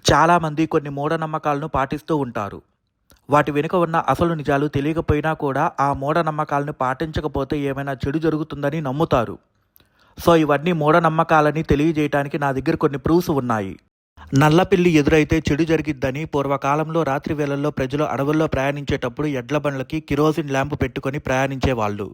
చాలామంది కొన్ని మూఢనమ్మకాలను పాటిస్తూ ఉంటారు. వాటి వెనుక ఉన్న అసలు నిజాలు తెలియకపోయినా కూడా ఆ మూఢనమ్మకాలను పాటించకపోతే ఏమైనా చెడు జరుగుతుందని నమ్ముతారు. సో ఇవన్నీ మూఢనమ్మకాలని తెలియజేయడానికి నా దగ్గర కొన్ని ప్రూఫ్స్ ఉన్నాయి. నల్లపిల్లి ఎదురైతే చెడు జరిగిద్దని పూర్వకాలంలో రాత్రి వేళల్లో ప్రజలు అడవుల్లో ప్రయాణించేటప్పుడు ఎడ్ల బండ్లకి కిరోసిన్ ల్యాంపు పెట్టుకొని ప్రయాణించేవాళ్ళు.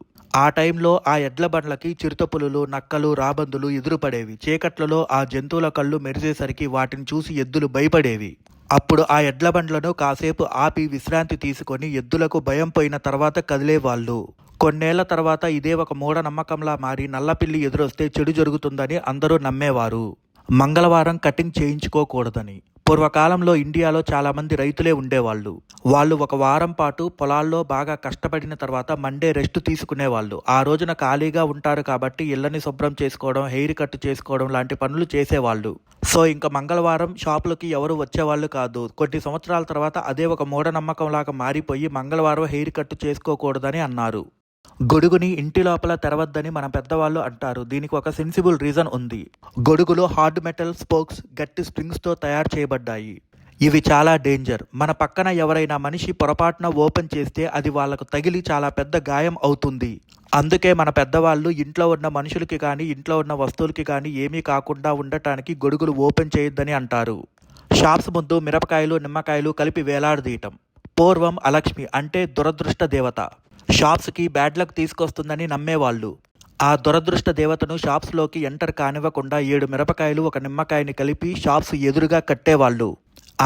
ఆ టైంలో ఆ ఎడ్ల బండ్లకి చిరుతపులులు, నక్కలు, రాబందులు ఎదురుపడేవి. చీకట్లలో ఆ జంతువుల కళ్ళు మెరిసేసరికి వాటిని చూసి ఎద్దులు భయపడేవి. అప్పుడు ఆ ఎడ్ల బండ్లను కాసేపు ఆపి విశ్రాంతి తీసుకొని ఎద్దులకు భయం పోయిన తర్వాత కదిలేవాళ్ళు. కొన్నేళ్ల తర్వాత ఇదే ఒక మూఢనమ్మకంలా మారి నల్లపిల్లి ఎదురొస్తే చెడు జరుగుతుందని అందరూ నమ్మేవారు. మంగళవారం కటింగ్ చేయించుకోకూడదని. పూర్వకాలంలో ఇండియాలో చాలామంది రైతులే ఉండేవాళ్ళు. వాళ్ళు ఒక వారం పాటు పొలాల్లో బాగా కష్టపడిన తర్వాత మండే రెస్ట్ తీసుకునేవాళ్ళు. ఆ రోజున ఖాళీగా ఉంటారు కాబట్టి ఇళ్ళని శుభ్రం చేసుకోవడం, హెయిర్ కట్ చేసుకోవడం లాంటి పనులు చేసేవాళ్ళు. సో ఇంకా మంగళవారం షాపులకి ఎవరు వచ్చేవాళ్ళు కాదు. కొన్ని సంవత్సరాల తర్వాత అదే ఒక మూఢనమ్మకంలాగా మారిపోయి మంగళవారం హెయిర్ కట్ చేసుకోకూడదని అన్నారు. గొడుగుని ఇంటి లోపల తెరవద్దని మన పెద్దవాళ్ళు అంటారు. దీనికి ఒక సెన్సిబుల్ రీజన్ ఉంది. గొడుగులో హార్డ్ మెటల్ స్పోక్స్, గట్టి స్ప్రింగ్స్తో తయారు చేయబడ్డాయి. ఇవి చాలా డేంజర్. మన పక్కన ఎవరైనా మనిషి పొరపాటున ఓపెన్ చేస్తే అది వాళ్ళకు తగిలి చాలా పెద్ద గాయం అవుతుంది. అందుకే మన పెద్దవాళ్ళు ఇంట్లో ఉన్న మనుషులకి కానీ ఇంట్లో ఉన్న వస్తువులకి కానీ ఏమీ కాకుండా ఉండటానికి గొడుగులు ఓపెన్ చేయొద్దని అంటారు. షాప్స్ ముందు మిరపకాయలు, నిమ్మకాయలు కలిపి వేలాడదీయటం. పూర్వం అలక్ష్మి అంటే దురదృష్ట దేవత. షాప్స్కి బ్యాడ్ లక్ తీసుకొస్తుందని నమ్మేవాళ్ళు. ఆ దురదృష్ట దేవతను షాప్స్లోకి ఎంటర్ కానివ్వకుండా 7 మిరపకాయలు, 1 నిమ్మకాయని కలిపి షాప్స్ ఎదురుగా కట్టేవాళ్ళు.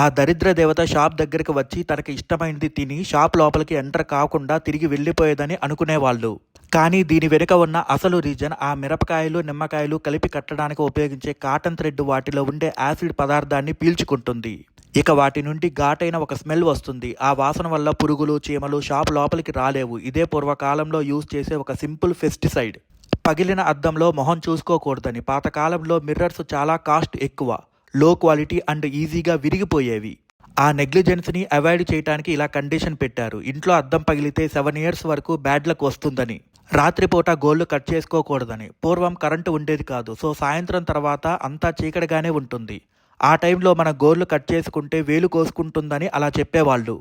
ఆ దరిద్ర దేవత షాప్ దగ్గరికి వచ్చి తనకి ఇష్టమైనది తిని షాప్ లోపలికి ఎంటర్ కాకుండా తిరిగి వెళ్ళిపోయేదని అనుకునేవాళ్ళు. కానీ దీని వెనుక ఉన్న అసలు రీజన్ ఆ మిరపకాయలు, నిమ్మకాయలు కలిపి కట్టడానికి ఉపయోగించే కాటన్ థ్రెడ్ వాటిలో ఉండే యాసిడ్ పదార్థాన్ని పీల్చుకుంటుంది. ఇక వాటి నుండి ఘాటైన ఒక స్మెల్ వస్తుంది. ఆ వాసన వల్ల పురుగులు, చీమలు షాప్ లోపలికి రాలేవు. ఇదే పూర్వకాలంలో యూజ్ చేసే ఒక సింపుల్ పెస్టిసైడ్. పగిలిన అద్దంలో మొహం చూసుకోకూడదని. పాతకాలంలో మిర్రర్స్ చాలా కాస్ట్ ఎక్కువ, లో క్వాలిటీ అండ్ ఈజీగా విరిగిపోయేవి. ఆ నెగ్లిజెన్స్ని అవాయిడ్ చేయడానికి ఇలా కండిషన్ పెట్టారు. ఇంట్లో అద్దం పగిలితే 7 years వరకు బ్యాడ్ లక్ వస్తుందని. రాత్రిపూట గోళ్లు కట్ చేసుకోకూడదని. పూర్వం కరెంటు ఉండేది కాదు. సో సాయంత్రం తర్వాత అంతా చీకటిగానే ఉంటుంది. ఆ టైంలో మన గోర్లు కట్ చేసుకుంటే వేలు కోసుకుంటుందని అలా చెప్పేవాళ్ళు.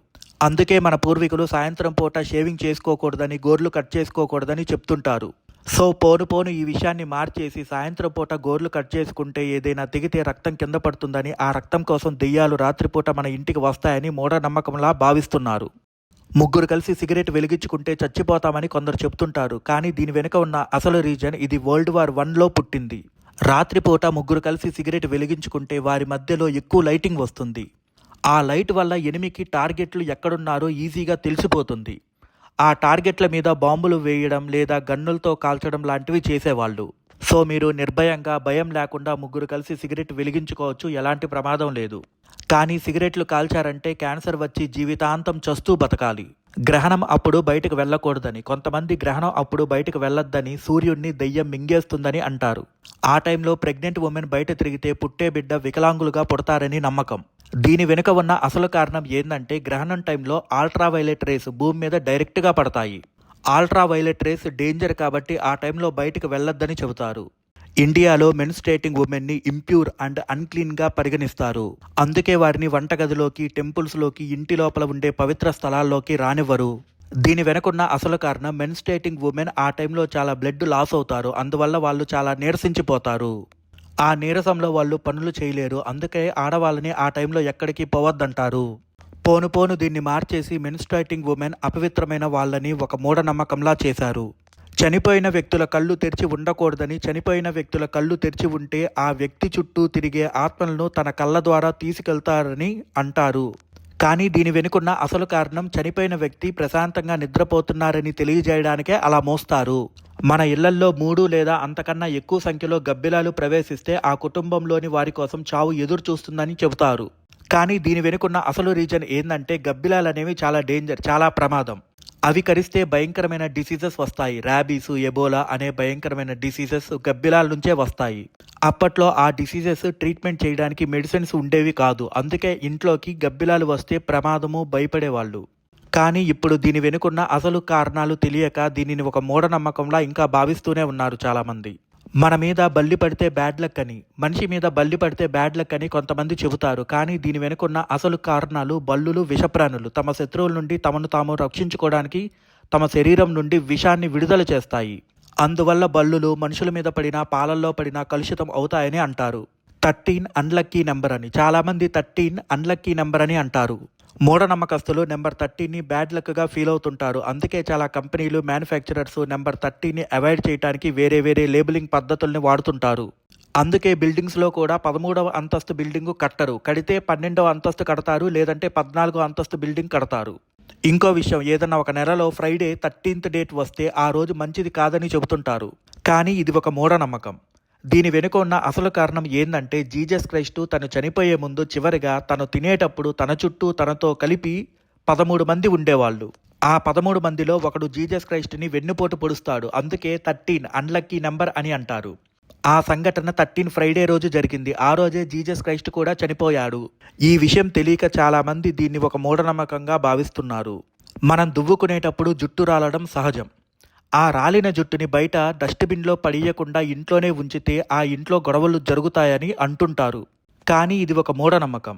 అందుకే మన పూర్వీకులు సాయంత్రం పూట షేవింగ్ చేసుకోకూడదని, గోర్లు కట్ చేసుకోకూడదని చెప్తుంటారు. సో పోను ఈ విషయాన్ని మార్చేసి సాయంత్రం పూట గోర్లు కట్ చేసుకుంటే ఏదైనా తెగితే రక్తం కింద పడుతుందని, ఆ రక్తం కోసం దెయ్యాలు రాత్రిపూట మన ఇంటికి వస్తాయని మూఢనమ్మకంలా భావిస్తున్నారు. 3 కలిసి సిగరెట్ వెలిగించుకుంటే చచ్చిపోతామని కొందరు చెప్తుంటారు. కానీ దీని వెనుక ఉన్న అసలు రీజన్ ఇది World War Iలో పుట్టింది. రాత్రిపూట 3 కలిసి సిగరెట్ వెలిగించుకుంటే వారి మధ్యలో ఎక్కువ లైటింగ్ వస్తుంది. ఆ లైట్ వల్ల ఎనిమికి టార్గెట్లు ఎక్కడున్నారో ఈజీగా తెలిసిపోతుంది. ఆ టార్గెట్ల మీద బాంబులు వేయడం లేదా గన్నులతో కాల్చడం లాంటివి చేసేవాళ్ళు. సో మీరు నిర్భయంగా, భయం లేకుండా 3 కలిసి సిగరెట్ వెలిగించుకోవచ్చు, ఎలాంటి ప్రమాదం లేదు. కానీ సిగరెట్లు కాల్చారంటే క్యాన్సర్ వచ్చి జీవితాంతం చస్తూ బతకాలి. గ్రహణం అప్పుడు బయటకు వెళ్ళకూడదని, కొంతమంది గ్రహణం అప్పుడు బయటకు వెళ్ళొద్దని, సూర్యుడిని దెయ్యం మింగేస్తుందని అంటారు. ఆ టైంలో ప్రెగ్నెంట్ ఉమెన్ బయట తిరిగితే పుట్టే బిడ్డ వికలాంగులుగా పుడతారని నమ్మకం. దీని వెనుక ఉన్న అసలు కారణం ఏంటంటే గ్రహణం టైంలో అల్ట్రావైలెట్ రేస్ భూమి మీద డైరెక్ట్గా పడతాయి. అల్ట్రావైలెట్ రేస్ డేంజర్ కాబట్టి ఆ టైంలో బయటకు వెళ్ళొద్దని చెబుతారు. ఇండియాలో మెన్స్ట్రేటింగ్ ఉమెన్ని ఇంప్యూర్ అండ్ అన్క్లీన్గా పరిగణిస్తారు. అందుకే వారిని వంటగదిలోకి, టెంపుల్స్లోకి, ఇంటి లోపల ఉండే పవిత్ర స్థలాల్లోకి రానివ్వరు. దీని వెనుకున్న అసలు కారణం మెన్స్ట్రేటింగ్ ఉమెన్ ఆ టైంలో చాలా బ్లడ్ లాస్ అవుతారు. అందువల్ల వాళ్ళు చాలా నీరసించిపోతారు. ఆ నీరసంలో వాళ్ళు పనులు చేయలేరు. అందుకే ఆడవాళ్ళని ఆ టైంలో ఎక్కడికి పోవద్దంటారు. పోను దీన్ని మార్చేసి మెన్స్ట్రేటింగ్ ఉమెన్ అపవిత్రమైన వాళ్ళని ఒక మూఢనమ్మకంలా చేశారు. చనిపోయిన వ్యక్తుల కళ్ళు తెరిచి ఉండకూడదని, చనిపోయిన వ్యక్తుల కళ్ళు తెరిచి ఉంటే ఆ వ్యక్తి చుట్టూ తిరిగే ఆత్మలను తన కళ్ళ ద్వారా తీసుకెళ్తారని అంటారు. కానీ దీని వెనుకున్న అసలు కారణం చనిపోయిన వ్యక్తి ప్రశాంతంగా నిద్రపోతున్నారని తెలియజేయడానికే అలా మోస్తారు. మన ఇళ్లల్లో 3 లేదా అంతకన్నా ఎక్కువ సంఖ్యలో గబ్బిలాలు ప్రవేశిస్తే ఆ కుటుంబంలోని వారి కోసం చావు ఎదురు చూస్తుందని చెబుతారు. కానీ దీని వెనుకున్న అసలు రీజన్ ఏంటంటే గబ్బిలాలు అనేవి చాలా డేంజర్, చాలా ప్రమాదం. అవి కరిస్తే భయంకరమైన డిసీజెస్ వస్తాయి. ర్యాబీసు, ఎబోలా అనే భయంకరమైన డిసీజెస్ గబ్బిలాల నుంచే వస్తాయి. అప్పట్లో ఆ డిసీజెస్ ట్రీట్మెంట్ చేయడానికి మెడిసిన్స్ ఉండేవి కాదు. అందుకే ఇంట్లోకి గబ్బిలాలు వస్తే ప్రమాదము, భయపడేవాళ్ళు. కానీ ఇప్పుడు దీని వెనుకున్న అసలు కారణాలు తెలియక దీనిని ఒక మూఢనమ్మకంలా ఇంకా భావిస్తూనే ఉన్నారు చాలామంది. మన మీద బల్లి పడితే బ్యాడ్ లక్ అని, మనిషి మీద బల్లి పడితే బ్యాడ్ లక్ అని కొంతమంది చెబుతారు. కానీ దీని వెనుకున్న అసలు కారణాలు బల్లులు విషప్రాణులు తమ శత్రువుల నుండి తమను తాము రక్షించుకోవడానికి తమ శరీరం నుండి విషాన్ని విడుదల చేస్తాయి. అందువల్ల బల్లులు మనుషుల మీద పడినా పాలల్లో పడినా కలుషితం అవుతాయని అంటారు. 13 అన్లక్కీ నెంబర్ అని, చాలామంది 13 అన్లక్కీ నెంబర్ అని అంటారు. మూఢనమ్మకస్తులు నెంబర్ 13ని బ్యాడ్ లక్గా ఫీల్ అవుతుంటారు. అందుకే చాలా కంపెనీలు, మ్యానుఫ్యాక్చరర్స్ నెంబర్ 13ని అవాయిడ్ చేయడానికి వేరే లేబులింగ్ పద్ధతుల్ని వాడుతుంటారు. అందుకే బిల్డింగ్స్లో కూడా 13వ అంతస్తు బిల్డింగు కట్టరు, కడితే 12వ అంతస్తు కడతారు, లేదంటే 14వ అంతస్తు బిల్డింగ్ కడతారు. ఇంకో విషయం, ఏదన్నా ఒక నెలలో ఫ్రైడే 13th డేట్ వస్తే ఆ రోజు మంచిది కాదని చెబుతుంటారు. కానీ ఇది ఒక మూఢనమ్మకం. దీని వెనుక ఉన్న అసలు కారణం ఏందంటే, జీసస్ క్రైస్టు తను చనిపోయే ముందు చివరిగా తను తినేటప్పుడు తన చుట్టూ తనతో కలిపి 13 మంది ఉండేవాళ్ళు. ఆ 13 మందిలో ఒకడు జీసస్ క్రైస్టుని వెన్నుపోటు పొడుస్తాడు. అందుకే 13 అన్లక్కీ నెంబర్ అని అంటారు. ఆ సంఘటన 13 ఫ్రైడే రోజు జరిగింది. ఆ రోజే జీసస్ క్రైస్ట్ కూడా చనిపోయాడు. ఈ విషయం తెలియక చాలామంది దీన్ని ఒక మూఢనమ్మకంగా భావిస్తున్నారు. మనం దువ్వుకునేటప్పుడు జుట్టు రాలడం సహజం. ఆ రాలిన జుట్టుని బయట డస్ట్బిన్లో పడేయకుండా ఇంట్లోనే ఉంచితే ఆ ఇంట్లో గొడవలు జరుగుతాయని అంటుంటారు. కానీ ఇది ఒక మూఢనమ్మకం.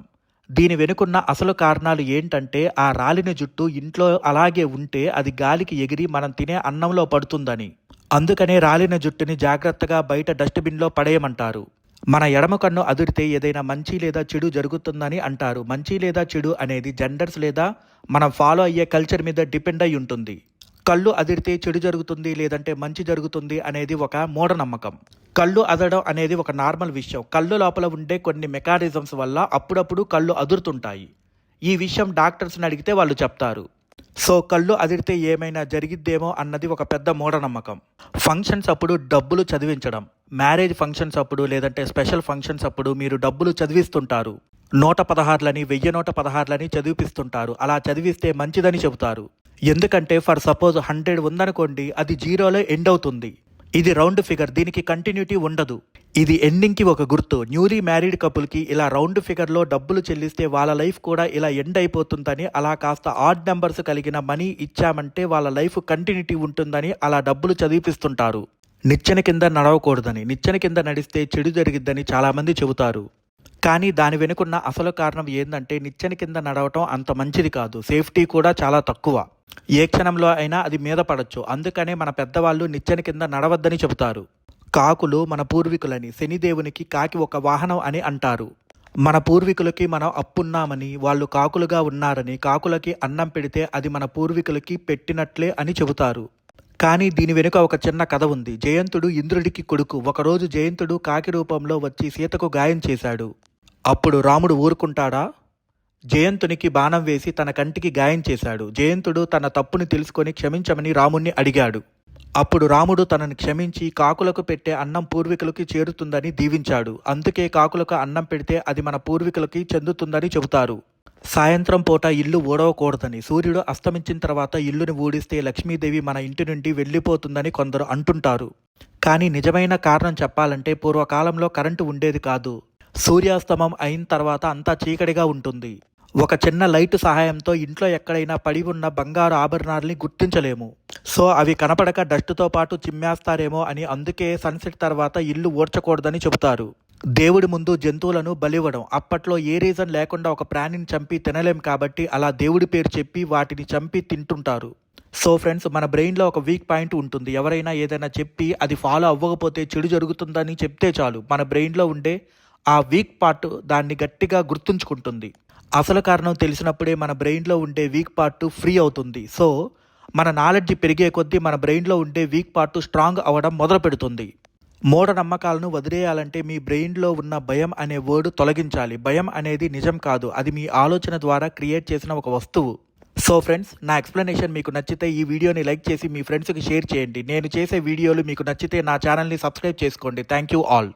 దీని వెనుకున్న అసలు కారణాలు ఏంటంటే, ఆ రాలిన జుట్టు ఇంట్లో అలాగే ఉంటే అది గాలికి ఎగిరి మనం తినే అన్నంలో పడుతుందని. అందుకనే రాలిన జుట్టుని జాగ్రత్తగా బయట డస్ట్బిన్లో పడేయమంటారు. మన ఎడమ కన్ను అదిరితే ఏదైనా మంచి లేదా చెడు జరుగుతుందని అంటారు. మంచి లేదా చెడు అనేది జెండర్స్ లేదా మనం ఫాలో అయ్యే కల్చర్ మీద డిపెండ్ అయి ఉంటుంది. కళ్ళు అదిరితే చెడు జరుగుతుంది లేదంటే మంచి జరుగుతుంది అనేది ఒక మూఢనమ్మకం. కళ్ళు అదడం అనేది ఒక నార్మల్ విషయం. కళ్ళు లోపల ఉండే కొన్ని మెకానిజమ్స్ వల్ల అప్పుడప్పుడు కళ్ళు అదురుతుంటాయి. ఈ విషయం డాక్టర్స్ని అడిగితే వాళ్ళు చెప్తారు. సో కళ్ళు అదిరితే ఏమైనా జరిగిద్దేమో అన్నది ఒక పెద్ద మూఢనమ్మకం. ఫంక్షన్స్ అప్పుడు డబ్బులు చదివించడం, మ్యారేజ్ ఫంక్షన్స్ అప్పుడు లేదంటే స్పెషల్ ఫంక్షన్స్ అప్పుడు మీరు డబ్బులు చదివిస్తుంటారు. 116లని 1000 చదివిపిస్తుంటారు. అలా చదివిస్తే మంచిదని చెబుతారు. ఎందుకంటే ఫర్ సపోజ్ 100 ఉందనుకోండి, అది 0లో ఎండ్ అవుతుంది. ఇది రౌండ్ ఫిగర్, దీనికి కంటిన్యూటీ ఉండదు. ఇది ఎండింగ్కి ఒక గుర్తు. న్యూలీ మ్యారీడ్ కపుల్కి ఇలా రౌండ్ ఫిగర్లో డబ్బులు చెల్లిస్తే వాళ్ళ లైఫ్ కూడా ఇలా ఎండ్ అయిపోతుందని, అలా కాస్త ఆడ్ నెంబర్స్ కలిగిన మనీ ఇచ్చామంటే వాళ్ళ లైఫ్ కంటిన్యూటీ ఉంటుందని అలా డబ్బులు చదివిపిస్తుంటారు. నిచ్చెన కింద నడవకూడదని, నిచ్చెన కింద నడిస్తే చెడు జరిగిద్దని చాలామంది చెబుతారు. కానీ దాని వెనుకున్న అసలు కారణం ఏంటంటే, నిచ్చెన కింద నడవటం అంత మంచిది కాదు. సేఫ్టీ కూడా చాలా తక్కువ. ఏ క్షణంలో అయినా అది మీద పడవచ్చు. అందుకనే మన పెద్దవాళ్ళు నిచ్చెన కింద నడవద్దని చెబుతారు. కాకులు మన పూర్వీకులని, శనిదేవునికి కాకి ఒక వాహనం అని అంటారు. మన పూర్వీకులకి మనం అప్పున్నామని, వాళ్ళు కాకులుగా ఉన్నారని, కాకులకి అన్నం పెడితే అది మన పూర్వీకులకి పెట్టినట్లే అని చెబుతారు. కానీ దీని వెనుక ఒక చిన్న కథ ఉంది. జయంతుడు ఇంద్రుడికి కొడుకు. ఒకరోజు జయంతుడు కాకి రూపంలో వచ్చి సీతకు గాయం చేశాడు. అప్పుడు రాముడు ఊరుకుంటాడా? జయంతునికి బాణం వేసి తన కంటికి గాయం చేశాడు. జయంతుడు తన తప్పుని తెలుసుకొని క్షమించమని రాముణ్ణి అడిగాడు. అప్పుడు రాముడు తనని క్షమించి కాకులకు పెట్టే అన్నం పూర్వీకులకి చేరుతుందని దీవించాడు. అందుకే కాకులకు అన్నం పెడితే అది మన పూర్వీకులకి చెందుతుందని చెబుతారు. సాయంత్రం పూట ఇల్లు ఊడవకూడదని, సూర్యుడు అస్తమించిన తర్వాత ఇల్లుని ఊడిస్తే లక్ష్మీదేవి మన ఇంటి నుండి వెళ్ళిపోతుందని కొందరు అంటుంటారు. కానీ నిజమైన కారణం చెప్పాలంటే, పూర్వకాలంలో కరెంటు ఉండేది కాదు. సూర్యాస్తమం అయిన తర్వాత అంతా చీకటిగా ఉంటుంది. ఒక చిన్న లైట్ సహాయంతో ఇంట్లో ఎక్కడైనా పడి ఉన్న బంగారు ఆభరణాలని గుర్తించలేము. సో అవి కనపడక డస్ట్తో పాటు చిమ్మేస్తారేమో అని, అందుకే సన్సెట్ తర్వాత ఇల్లు ఊడ్చకూడదని చెబుతారు. దేవుడి ముందు జంతువులను బలివ్వడం, అప్పట్లో ఏ రీజన్ లేకుండా ఒక ప్రాణిని చంపి తినలేం కాబట్టి అలా దేవుడి పేరు చెప్పి వాటిని చంపి తింటుంటారు. సో ఫ్రెండ్స్, మన బ్రెయిన్లో ఒక వీక్ పాయింట్ ఉంటుంది. ఎవరైనా ఏదైనా చెప్పి అది ఫాలో అవ్వకపోతే చెడు జరుగుతుందని చెప్తే చాలు, మన బ్రెయిన్లో ఉండే ఆ వీక్ పార్ట్ దాన్ని గట్టిగా గుర్తుంచుకుంటుంది. అసలు కారణం తెలిసినప్పుడే మన బ్రెయిన్లో ఉండే వీక్ పార్ట్ ఫ్రీ అవుతుంది. సో మన నాలెడ్జ్ పెరిగే కొద్దీ మన బ్రెయిన్లో ఉండే వీక్ పార్ట్ స్ట్రాంగ్ అవ్వడం మొదలు పెడుతుంది. మూఢనమ్మకాలను వదిలేయాలంటే మీ బ్రెయిన్లో ఉన్న భయం అనే వర్డ్ తొలగించాలి. భయం అనేది నిజం కాదు, అది మీ ఆలోచన ద్వారా క్రియేట్ చేసిన ఒక వస్తువు. సో ఫ్రెండ్స్, నా ఎక్స్ప్లెనేషన్ మీకు నచ్చితే ఈ వీడియోని లైక్ చేసి మీ ఫ్రెండ్స్కి షేర్ చేయండి. నేను చేసే వీడియోలు మీకు నచ్చితే నా ఛానల్ని సబ్స్క్రైబ్ చేసుకోండి. Thank you all.